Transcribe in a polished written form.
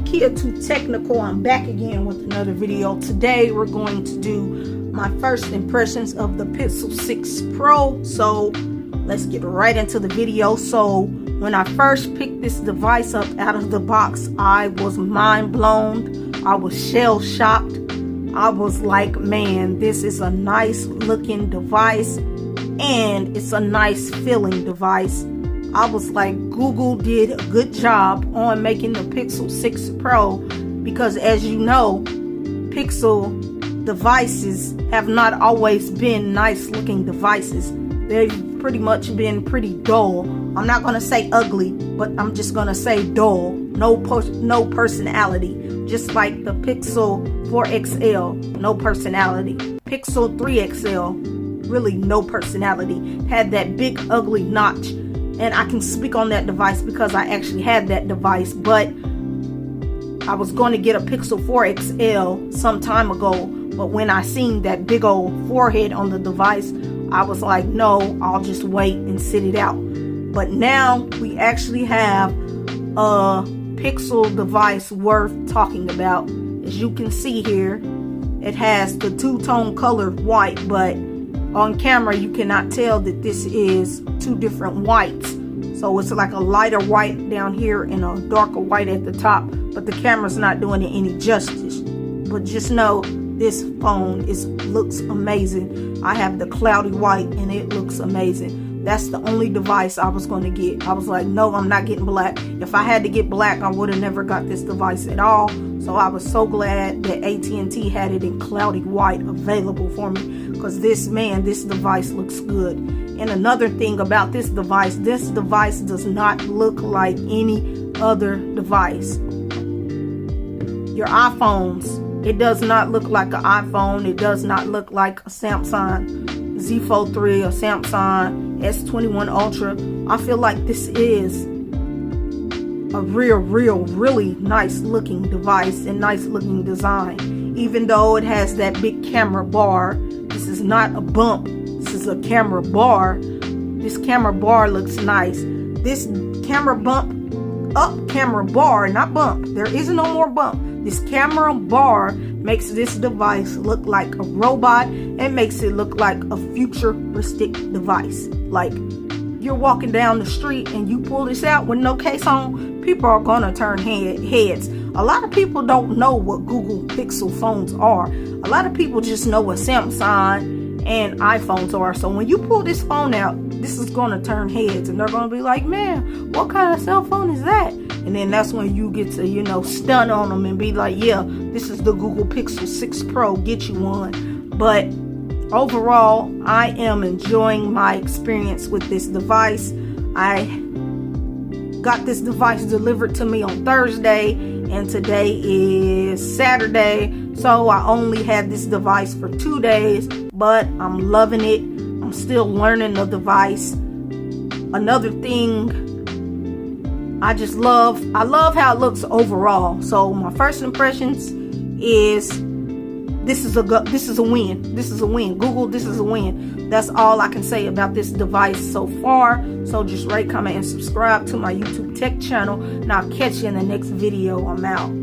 Kia Too Technical. I'm back again with another video. Today we're going to do my first impressions of the Pixel 6 Pro. So let's get right into the video. So when I first picked this device up out of the box, I was mind blown. I was shell shocked. I was like, man, this is a nice looking device and it's a nice feeling device. I was like, Google did a good job on making the Pixel 6 Pro, because as you know, Pixel devices have not always been nice looking devices. They've pretty much been pretty dull. I'm not going to say ugly, but I'm just going to say dull. No personality. Just like the Pixel 4 XL, no personality. Pixel 3 XL, really no personality. Had that big ugly notch. And I can speak on that device because I actually had that device, but I was going to get a Pixel 4 XL some time ago. But when I seen that big old forehead on the device, I was like, no, I'll just wait and sit it out. But now we actually have a Pixel device worth talking about. As you can see here, it has the two-tone color white, but on camera you cannot tell that this is two different whites. So it's like a lighter white down here and a darker white at the top, but the camera's not doing it any justice. But just know this phone looks amazing. I have the cloudy white and it looks amazing. That's the only device I was going to get. I was like, no, I'm not getting black. If I had to get black, I would have never got this device at all. So I was so glad that AT&T had it in cloudy white available for me, because this device looks good. And another thing about this device does not look like any other device. Your iPhones, it does not look like an iPhone. It does not look like a Samsung Z Fold 3 or Samsung S21 Ultra. I feel like this is a really nice looking device and nice looking design. Even though it has that big camera bar, this is not a bump. This is a camera bar. This camera bar looks nice. This camera bar, not bump. There is no more bump. This camera bar makes this device look like a robot and makes it look like a futuristic device. Like you're walking down the street and you pull this out with no case on, people are gonna turn heads. A lot of people don't know what Google Pixel phones are. A lot of people just know what Samsung and iPhones are. So when you pull this phone out, this is gonna turn heads and they're gonna be like, man, what kind of cell phone is that? And then that's when you get to, stun on them and be like, yeah, this is the Google Pixel 6 Pro, get you one. But overall, I am enjoying my experience with this device. I got this device delivered to me on Thursday and today is Saturday. So I only had this device for 2 days, but I'm loving it. I'm still learning the device. Another thing, I love how it looks overall. So my first impressions is this is a win. This is a win. Google, this is a win. That's all I can say about this device so far. So just rate, comment, and subscribe to my YouTube tech channel. And I'll catch you in the next video. I'm out.